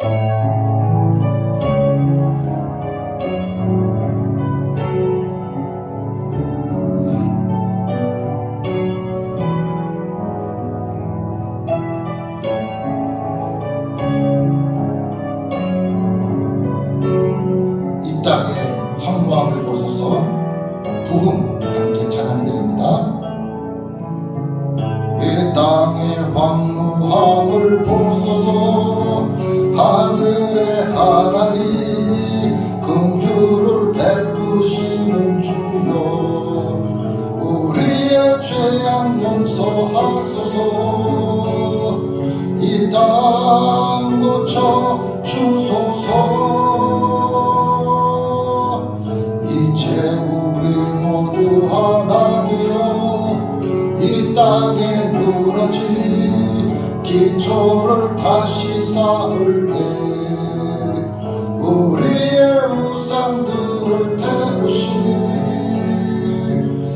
이 땅의 황무함을 벗어서 부흥 함께 찬양드립니다. 이 땅의 황무함을 벗어서 하늘의 하나님 긍휼을 베푸시는 주여 우리의 죄악 용서하소서 이 땅 고쳐 주소서 이제 우리 모두 하나니여 이 땅에 무너진 기초를 다시 쌓을 때 우리의 우상들을 태우시니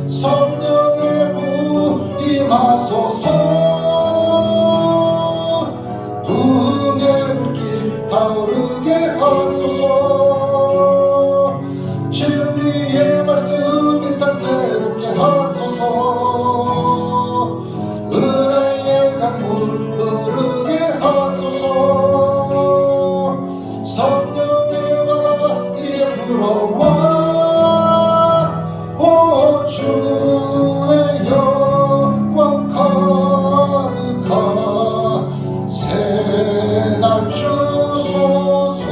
성령의 부 임하소서 부흥의 불길 타오르게 하소서 진리의 말씀 이 땅 새롭게 하소서 은혜의 강물 흐르게 하소서 성령의 바람 이제 불어와 오 주의 영광 가득한 새날 주소서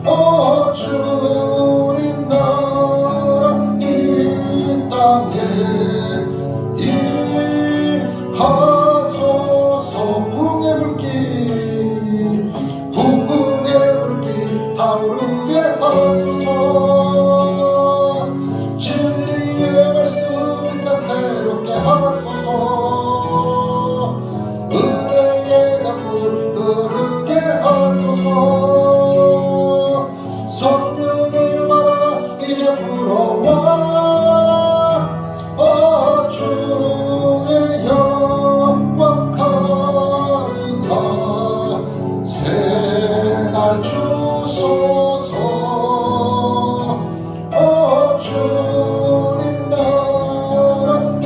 오 주님 나라 이 땅에 임하소서 부흥의 불길 타오르게 하소서 진리의 말씀 이 땅 새롭게 하소서 은혜의 강물 흐르게 하소서 성령의 바람 이제 불어와 오 주의 영광 가득한 새날 주소서 오 주님 나라 이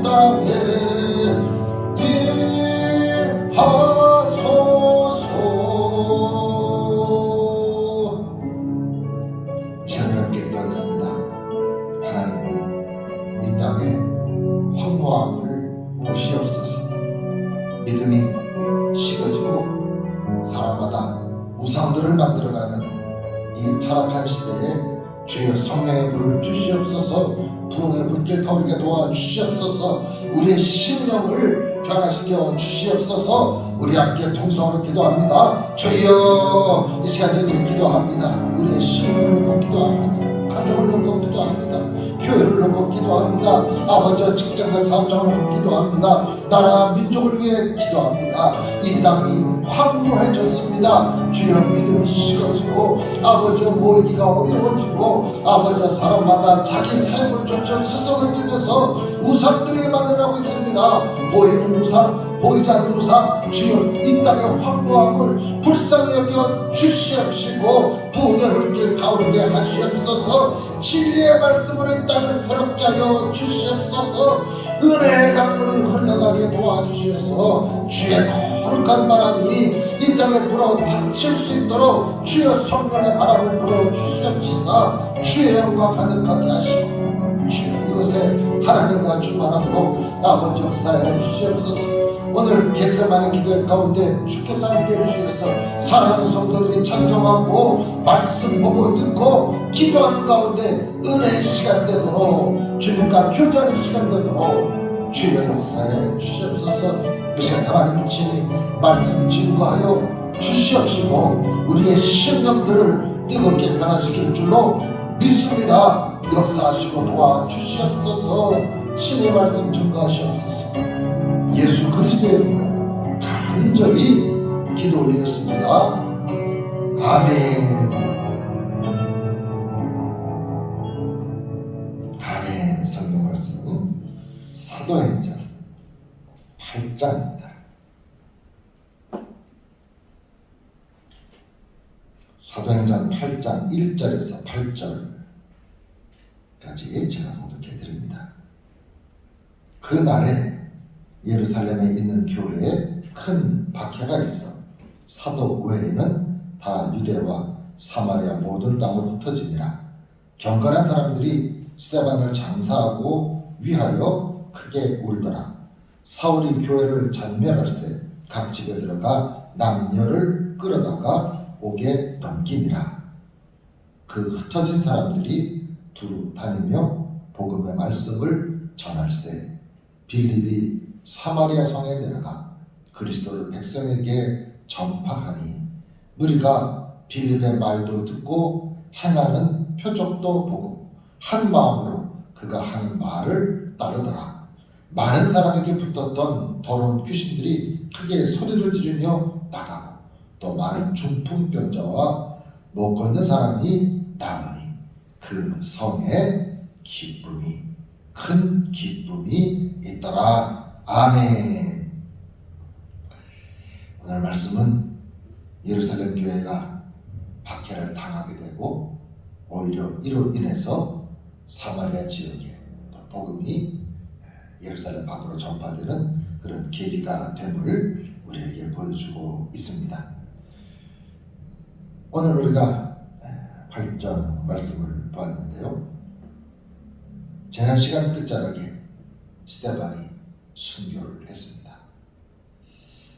땅에 임하소서. 이 시간을 함께 기도하겠습니다. 하나님 이 땅에 황무함을 보시옵소서. 믿음이 식어지고 사람마다 우상들을 만들어가는 이 타락한 시대에 주여 성령의 불을 주시옵소서 부흥의 불길 타오르게 도와주시옵소서 우리의 심령을 변화시켜 주시옵소서 우리 함께 통성으로 기도합니다. 주여 이 시간 저희들이 기도합니다. 우리의 심령을 놓고 기도합니다. 가족을 놓고 기도합니다. 교회를 놓고 기도합니다. 아버지 직장과 사업장을 놓고 기도합니다. 나라 민족을 위해 기도합니다. 이 땅이 황무해졌습니다. 주여 믿음이 식어지고 아버지 모이기가 어려워지고 아버지 사람마다 자기 삶을 쫓아 스승을 들여서 우상들이 만들어가고 있습니다. 보이는 우상 보이지 않는 우상 주여 이 땅의 황무함을 불쌍히 여겨 주시옵시고 부흥의 불길 타오르게 하시옵소서 진리의 말씀으로 이 땅을 새롭게 하여 주시옵소서 은혜의 강물이 흘러가게 도와주시옵소서 주의 거룩한 바람이 이 땅에 불어 닥칠 수 있도록 주여 성령의 바람을 불어 주시옵시사 주의 영광 가득하게 하시고 주여 이것에 하나님과 충만하도록 아버지 역사해 주시옵소서 오늘 겟세마네 기도회 가운데 주께서 함께 해주셔서 사랑하는 성도들이 찬송하고 말씀 보고 듣고 기도하는 가운데 은혜의 시간 되도록 주님과 교제하는 시간 되도록 주의 역사에 주시옵소서 이 시간 하나님의 친히 말씀 증거하여 주시옵시고 우리의 심령들을 뜨겁게 변화시킬 줄로 믿습니다. 역사하시고 도와주시옵소서 신의 말씀 증거하시옵소서 예수 그리스도의 이름으로 간절히 기도 올리었습니다. 아멘. 아멘. 성경 말씀 사도행전 8장입니다. 사도행전 8장 1절에서 8절까지 제가 봉독해 드립니다. 그 날에 예루살렘에 있는 교회에 큰 박해가 있어 사도 외에는 다 유대와 사마리아 모든 땅으로 흩어지니라. 경건한 사람들이 스데반을 장사하고 위하여 크게 울더라. 사울이 교회를 전멸할세 각 집에 들어가 남녀를 끌어다가 옥에 넘기니라. 그 흩어진 사람들이 두루 다니며 복음의 말씀을 전할세 빌립이 사마리아 성에 내려가 그리스도를 백성에게 전파하니 무리가 빌립의 말도 듣고 행하는 표적도 보고 한 마음으로 그가 하는 말을 따르더라. 많은 사람에게 붙었던 더러운 귀신들이 크게 소리를 지르며 나가고 또 많은 중풍병자와 못 걷는 사람이 나오니 그 성에 큰 기쁨이 있더라. 아멘. 오늘 말씀은 예루살렘 교회가 박해를 당하게 되고 오히려 이로 인해서 사마리아 지역에 또 복음이 예루살렘 밖으로 전파되는 그런 계기가 됨을 우리에게 보여주고 있습니다. 오늘 우리가 8장 말씀을 보았는데요. 지난 시간 끝자락에 스데반이 순교를 했습니다.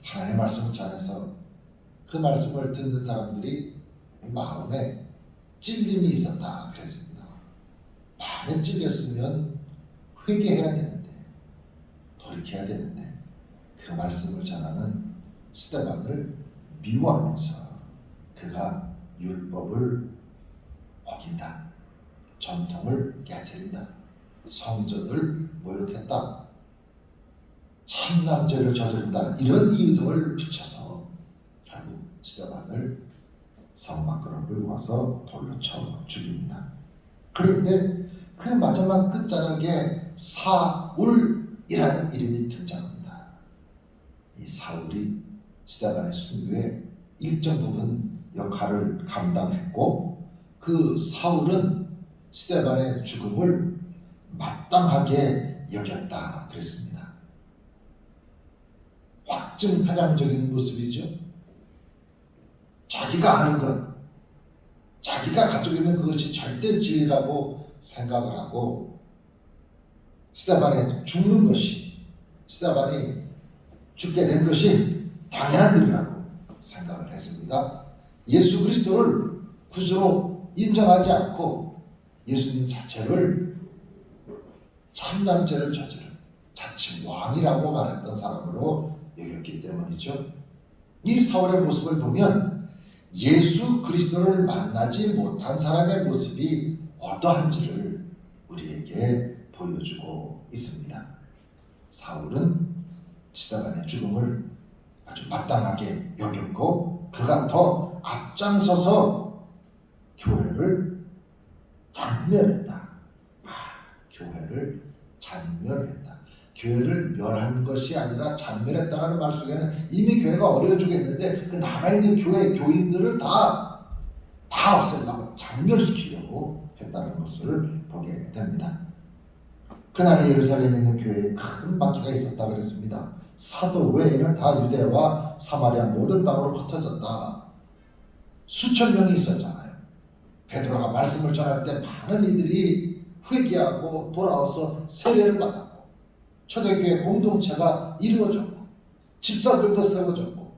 하나님의 말씀을 전해서 그 말씀을 듣는 사람들이 마음에 찔림이 있었다 그랬습니다. 마음에 찔렸으면 회개해야 되는데 돌이켜야 되는데 그 말씀을 전하는 스데반을 미워하면서 그가 율법을 어긴다, 전통을 깨뜨린다, 성전을 모욕했다, 참남죄를 저지른다 이런 이유 등을 붙여서 결국 스데반을 성 밖으로 끌고 와서 돌로 쳐 죽입니다. 그런데 그 마지막 끝자락에 사울이라는 이름이 등장합니다. 이 사울이 스데반의 순교에 일정 부분 역할을 감당했고 그 사울은 스데반의 죽음을 마땅하게 여겼다 그랬습니다. 확증파장적인 모습이죠. 자기가 아는 것, 자기가 가지고 있는 그것이 절대 진리라고 생각을 하고 스데반이 죽는 것이, 스데반이 죽게 된 것이 당연한 일이라고 생각을 했습니다. 예수 그리스도를 구주로 인정하지 않고 예수님 자체를 참남죄를 저지른 자칭 왕이라고 말했던 사람으로 여겼기 때문이죠. 이 사울의 모습을 보면 예수 그리스도를 만나지 못한 사람의 모습이 어떠한지를 우리에게 보여주고 있습니다. 사울은 스데반의 죽음을 아주 마땅하게 여겼고 그가 더 앞장서서 교회를 잔멸했다. 교회를 잔멸했다. 교회를 멸한 것이 아니라 잔멸했다라는 말 속에는 이미 교회가 어려워 죽겠는데 그 남아있는 교회 교인들을 다 없애려고 잔멸시키려고 했다는 것을 보게 됩니다. 그날에 예루살렘에 있는 교회에 큰 박해가 있었다 그랬습니다. 사도 외에는 다 유대와 사마리아 모든 땅으로 흩어졌다. 수천 명이 있었잖아요. 베드로가 말씀을 전할 때 많은 이들이 회개하고 돌아와서 세례를 받았고 초대교회 공동체가 이루어졌고 집사들도 세워졌고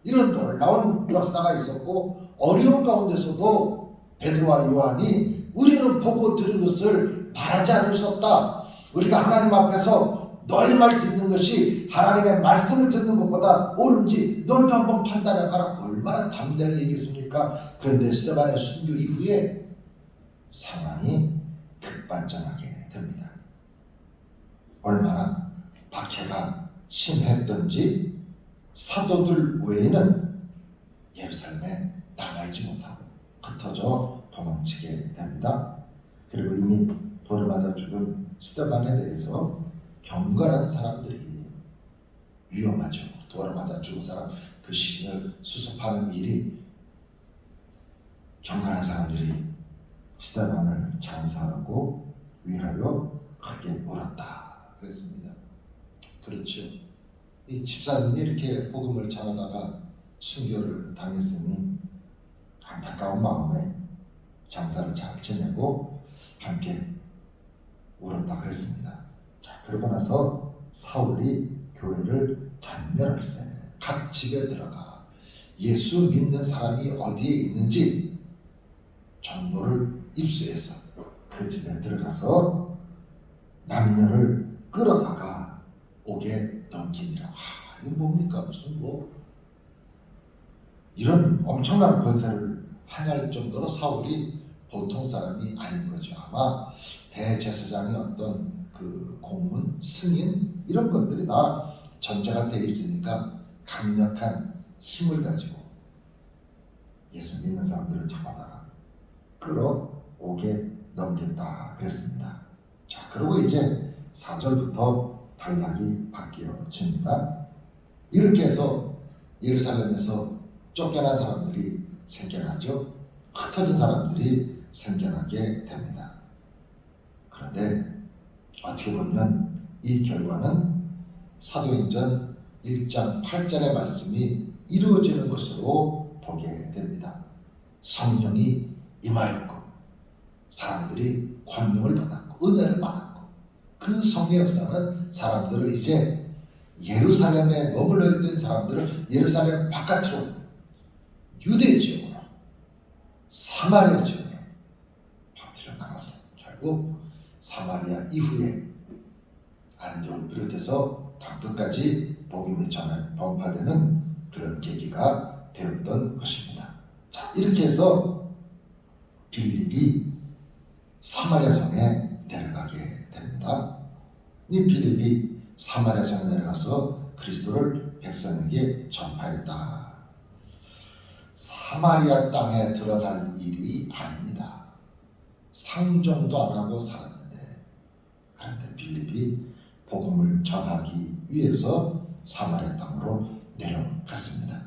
이런 놀라운 역사가 있었고 어려운 가운데서도 베드로와 요한이 우리는 보고 들은 것을 말하지 않을 수 없다. 우리가 하나님 앞에서 너의 말 듣는 것이 하나님의 말씀을 듣는 것보다 옳은지 너희도 한번 판단해봐라. 얼마나 담대하게 얘기했습니까? 그런데 스데반의 순교 이후에 상황이 급반전하게 됩니다. 얼마나 박해가 심했던지 사도들 외에는 예루살렘에 남아있지 못하고 흩어져 도망치게 됩니다. 그리고 이미 돌을 맞아 죽은 스데반에 대해서 경건한 사람들이 위험하죠. 돌을 맞아 죽은 사람 그 시신을 수습하는 일이 경건한 사람들이 스데반을 장사하고 위하여 크게 울었다 그랬습니다. 그렇죠. 이 집사님이 이렇게 복음을 전하다가 순교를 당했으니 안타까운 마음에 장사를 잘 지내고 함께 울었다 그랬습니다. 자, 그러고 나서 사울이 교회를 전멸할세 각 집에 들어가 예수 믿는 사람이 어디에 있는지 정보를 입수해서 그 집에 들어가서 남녀를 끌어다가 옥에 넘기니라. 이거 뭡니까? 무슨 이런 엄청난 권세를 행할 정도로 사울이 보통 사람이 아닌 거죠. 아마 대제사장의 어떤 그 공문, 승인 이런 것들이 다 전제가 돼 있으니까 강력한 힘을 가지고 예수 믿는 사람들을 잡아다가 끌어 옥에 넘겼다 그랬습니다. 자, 그리고 이제 4절부터 단락이 바뀌어집니다. 이렇게 해서 예루살렘에서 쫓겨난 사람들이 생겨나죠. 흩어진 사람들이 생겨나게 됩니다. 그런데 어떻게 보면 이 결과는 사도행전 1장 8절의 말씀이 이루어지는 것으로 보게 됩니다. 성령이 임하였고 사람들이 권능을 받았고 은혜를 받았고 그 성령 역사는 사람들을 이제 예루살렘에 머물러 있던 사람들을 예루살렘 바깥으로 유대 지역으로 사마리아 지역으로 퍼뜨려 나갔어. 결국 사마리아 이후에 안디옥을 비롯해서 땅끝까지 복음이 전파되는 그런 계기가 되었던 것입니다. 자, 이렇게 해서 빌립이 사마리아 성에 내려가게 됩니다. 이 빌립이 사마리아 성에 내려가서 그리스도를 백성에게 전파했다. 사마리아 땅에 들어갈 일이 아닙니다. 상종도 안 하고 살았는데, 그런데 빌립이 복음을 전하기 위해서 사마리아 땅으로 내려갔습니다.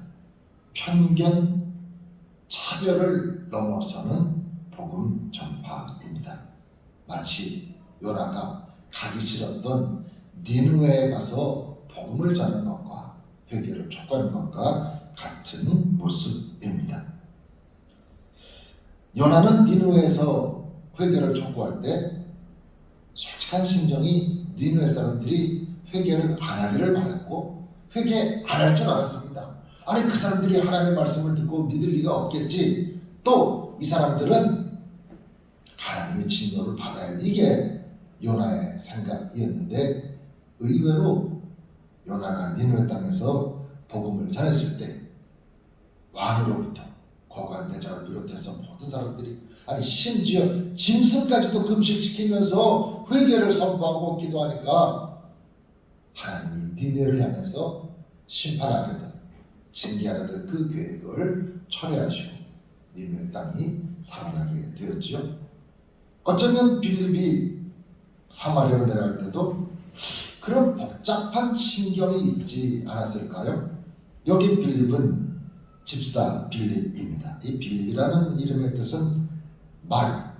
편견, 차별을 넘어서는 복음 전파입니다. 마치 요나가 가기 싫었던 니느웨에 가서 복음을 전하는 것과 회개를 촉구하는 것과 같은 모습입니다. 요나는 니느웨에서 회개를 촉구할 때 솔직한 심정이 니느웨 사람들이 회개를 안 하기를 바랐고 회개 안 할 줄 알았습니다. 아니 그 사람들이 하나님의 말씀을 듣고 믿을 리가 없겠지. 또 이 사람들은 하나님의 진노를 받아야 돼. 이게 요나의 생각이었는데 의외로 요나가 니느웨 땅에서 복음을 전했을 때 왕으로부터 고관대장을 비롯해서 모든 사람들이 아니 심지어 짐승까지도 금식시키면서 회개를 선포하고 기도하니까 하나님이 니느웨를 향해서 심판하려던 징계하려던 그 계획을 철회하시고 니느웨 땅이 살아나게 되었지요. 어쩌면 빌립이 사마리아로 내려갈 때도 그런 복잡한 심경이 있지 않았을까요? 여기 빌립은 집사 빌립입니다. 이 빌립이라는 이름의 뜻은 말,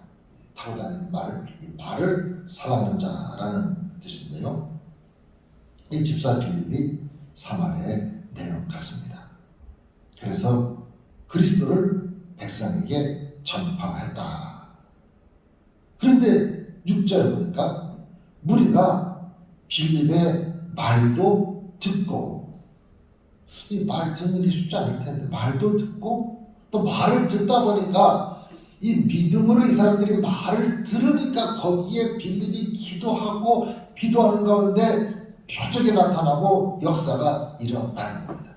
타고 다니는 말, 이 말을 사랑하는 자라는 뜻인데요. 이 집사 빌립이 사마리아에 내려갔습니다. 그래서 그리스도를 백성에게 전파했다. 그런데 6절에 보니까 무리가 빌립의 말도 듣고, 이 말 듣는 게 쉽지 않을 텐데 말도 듣고 또 말을 듣다 보니까 이 믿음으로 이 사람들이 말을 들으니까 거기에 빌립이 기도하는 가운데 표적이 나타나고 역사가 일어나는 겁니다.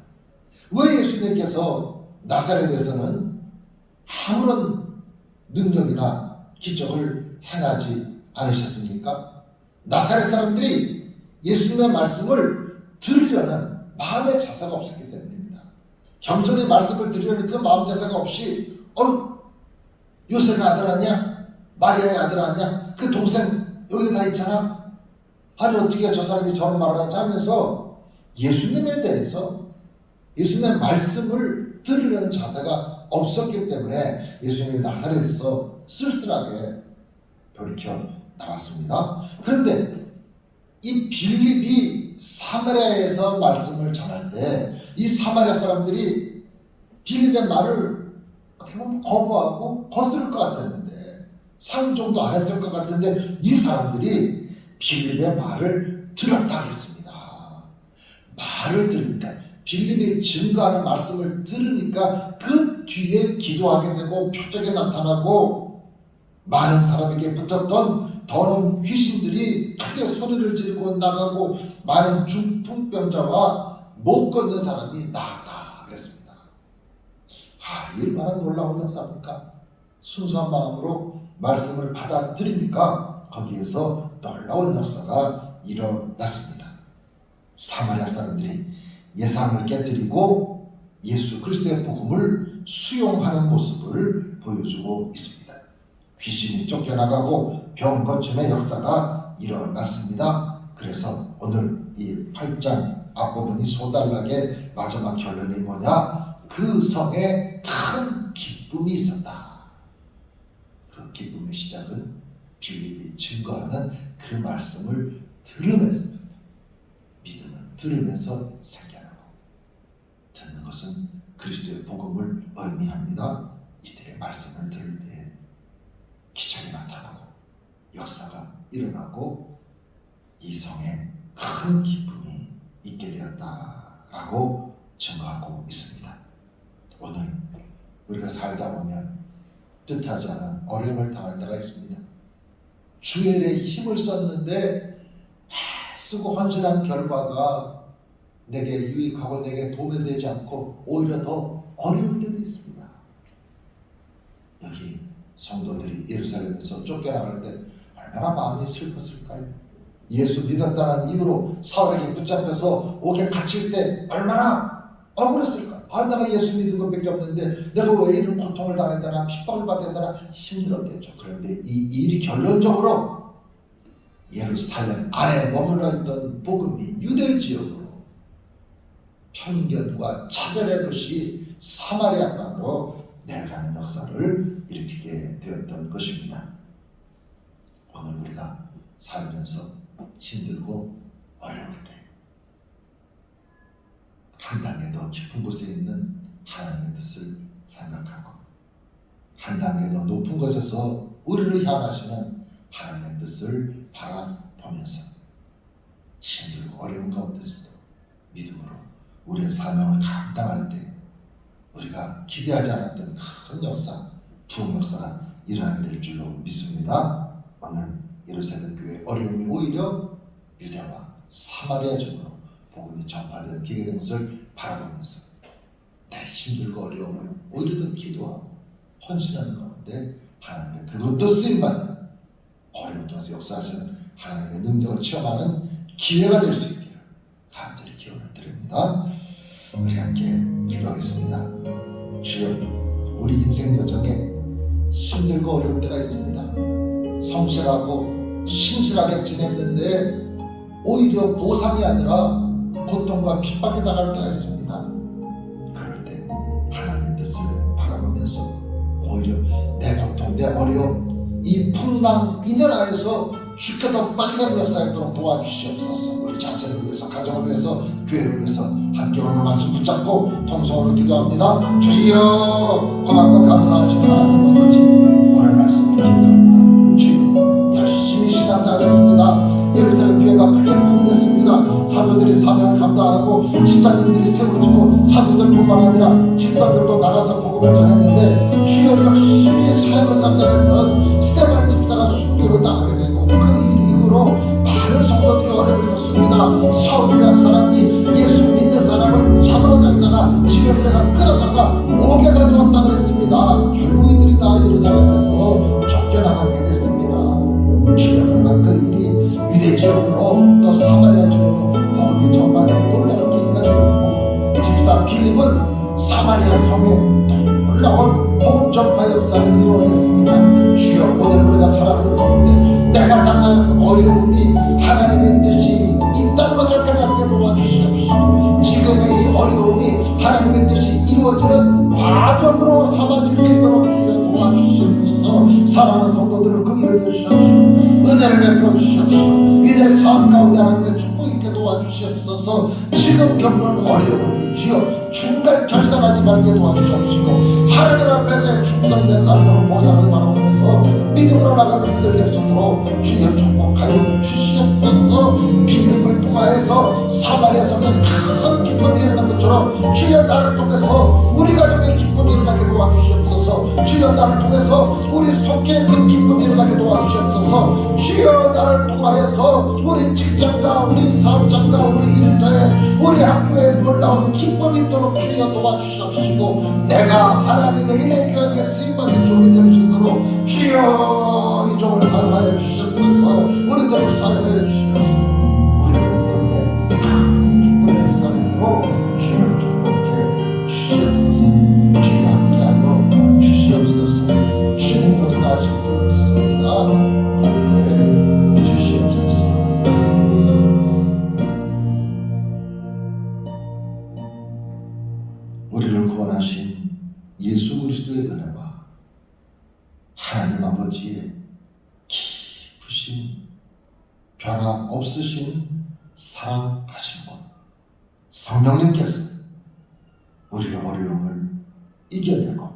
왜 예수님께서 나사렛에서는 아무런 능력이나 기적을 행하지 않으셨습니까? 나사렛 사람들이 예수님의 말씀을 들으려는 마음의 자세가 없었기 때문입니다. 겸손히 말씀을 들으려는 그 마음 자세가 없이 요셉의 아들 아니야? 마리아의 아들 아니야? 그 동생 여기 다 있잖아? 아니 어떻게 저 사람이 저런 말을 하지 하면서 예수님에 대해서 예수님의 말씀을 들으려는 자세가 없었기 때문에 예수님이 나사렛에서 쓸쓸하게 돌이켜 나왔습니다. 그런데 이 빌립이 사마리아에서 말씀을 전할 때 이 사마리아 사람들이 빌립의 말을 어떻게 보면 거부하고 거스를 것 같았는데, 상종도 안 했을 것 같은데 이 사람들이 빌립의 말을 들었다 했습니다. 말을 들으니까, 빌립이 증거하는 말씀을 들으니까 그 뒤에 기도하게 되고 표적이 나타나고 많은 사람에게 붙었던 더러운 귀신들이 크게 소리를 지르고 나가고 많은 중풍병자와 못 걷는 사람이 나았다 그랬습니다. 얼마나 놀라운 역사입니까? 순수한 마음으로 말씀을 받아들이니까 거기에서 놀라운 역사가 일어났습니다. 사마리아 사람들이 예상을 깨뜨리고 예수 그리스도의 복음을 수용하는 모습을 보여주고 있습니다. 귀신이 쫓겨나가고 병 고침의 역사가 일어났습니다. 그래서 오늘 이 8장 앞부분이 소달락의 마지막 결론이 뭐냐? 그 성에 큰 기쁨이 있었다. 그 기쁨의 시작은 빌립이 증거하는 그 말씀을 들으면서, 믿음을 들으면서 생겨나고, 듣는 것은 그리스도의 복음을 의미합니다. 이들의 말씀을 들을 때 기적이 나타나고 역사가 일어나고 이 성에 큰 기쁨이 있게 되었다라고 증거하고 있습니다. 오늘 우리가 살다 보면 뜻하지 않은 어려움을 당할 때가 있습니다. 주일에 힘을 썼는데 쓰고 헌신한 결과가 내게 유익하고 내게 도움이 되지 않고 오히려 더 어려울 때도 있습니다. 여기 성도들이 예루살렘에서 쫓겨나갈 때 얼마나 마음이 슬펐을까요? 예수 믿었다는 이유로 사울에게 붙잡혀서 옥에 갇힐 때 얼마나 억울했을까요? 내가 예수 믿은 것밖에 없는데 내가 왜 이런 고통을 당했다나 핍박을 받았다나 힘들었겠죠. 그런데 이 일이 결론적으로 예루살렘 안에 머물러 있던 복음이 유대 지역으로 편견과 차별의 도시 사마리아 땅으로 내려가는 역사를 일으키게 되었던 것입니다. 오늘 우리가 살면서 힘들고 어려울 때 한 단계 더 깊은 곳에 있는 하나님의 뜻을 생각하고 한 단계 더 높은 곳에서 우리를 향하시는 하나님의 뜻을 바라보면서 힘들고 어려운 가운데서도 믿음으로 우리의 사명을 감당할 때 우리가 기대하지 않았던 큰 역사, 부흥 역사가 일어나게 될 줄로 믿습니다. 오늘 예루살렘 교회의 어려움이 오히려 유대와 사마리아 쪽으로 복음이 전파되는 기회가 된 것을 바라보면서 내 힘들고 어려움을 오히려 더 기도하고 헌신하는 가운데 하나님의 그것도 쓰임받는 어려움 통해서 역사하시는 하나님의 능력을 체험하는 기회가 될 수 있기를 간절히 기원을 드립니다. 우리 함께 기도하겠습니다. 주여, 우리 인생 여정에 힘들고 어려울 때가 있습니다. 성실하고 신실하게 지냈는데 오히려 보상이 아니라 고통과 핍박이 나갈 때가 있습니다. 그럴 때 하나님의 뜻을 바라보면서 오히려 내 고통, 내 어려움, 이 풍랑 인연 안에서 주께 더 빨리 가는 역사가 있도록 도와주시옵소서. 우리 자신을 위해서, 가정을 위해서, 교회를 위해서 함께 오늘 말씀 붙잡고 통성으로 기도합니다. 주여, 고맙고 감사하신 하나님 아버지, 오늘 말씀을 기도합니다. 주여, 열심히 신앙생활했습니다. 예루살렘 교회가 크게 부흥됐습니다. 사도들이 사명을 감당하고 집사님들이 세워지고 사도들뿐만 아니라 집사들도 나가서 복음을 전했는데 주여, 열심히 사역을 감당했던 스테반 집사가 순교를 당하게 되고 그 이후로 많은 성도들이 어려움을 겪습니다. 사울이라는 사람이 예수 믿는 사람을 잡으러 다니다가 집에 들어가 끌어다가 옥에 가두었다 그랬습니다. 결국 이들이 다 예루살렘에서 쫓겨나가게 됐습니다. 주여, 그러나 그 일이 유대 지역으로 또 사마리아 지역으로 복음이 전파되는 놀라운 계기가 되었고 집사 빌립은 사마리아 성에 놀라운 복음 전파 역사를 이루어냈습니다. 주여, 오늘 우리가 살아가는 가운데 내가 당하는 어려움이 하나님의 뜻이 있다는 것을 깨닫게 도와주시옵소서. 주시옵시고 지금의 이 어려움이 하나님의 뜻이 이루어지는 과정으로 삼아질 수 있도록 주여 도와주시옵소서. 사랑하는 성도들을 긍휼히 주시옵시고 은혜를 베풀어 주시옵시고 이들의 삶 가운데 하나님의 축복 있게 도와주시옵소서. 지금 겪는 어려움이 주여 중간 결산하지 말게 도와주시옵시고 하나님 앞에서의 충성된 삶으로 보상을 바라보면서 믿음으로 나가는 이들 백성으로 주여 축복하여 주시옵소서. 빌립을 통하여서 사마리아성에 큰 기쁨이 일어난 것처럼 주여 나를 통해서 우리 가정의 기쁨이 일어나게 도와주시옵소서. 주여 나를 통해서 우리 속에 그 기쁨이 일어나게 도와주시옵소서. 주여 나를 통하여서 우리 직장과 우리 사업장과 우리 일터에 우리 학교에 놀라운 기쁨이 있도록 주여 도와주시옵시고 내가 하나님의 일의 교회에 쓰임받는 종이 될 수 있도록 주여 이 종을 사용하여 주시옵소서. 우리들을 사용하여 주시옵소서. 우리들 때문에 큰 기쁨의 삶으로 주여 축복해 주시옵소서. 주여 함께하여 주시옵소서. 주님 역사하실 줄 믿습니다. 인도해 주시옵소서. 우리를 구원하신 예수 그리스도의 은혜와 하나님 아버지의 깊으신 변함없으신 사랑하심과 성령님께서 우리의 어려움을 이겨내고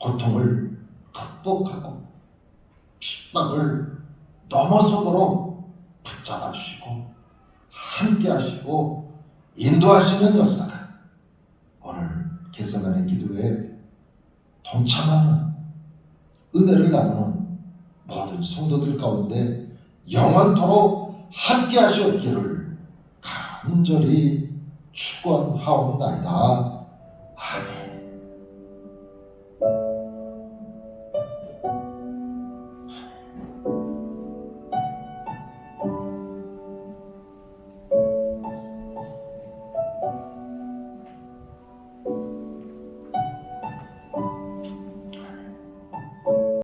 고통을 극복하고 핍박을 넘어서도록 붙잡아 주시고 함께 하시고 인도하시는 역사가 오늘 개성하는 기도에 동참하는 은혜를 나누는 모든 성도들 가운데 영원토록 함께 하시옵기를 간절히 축원하옵나이다. 아멘.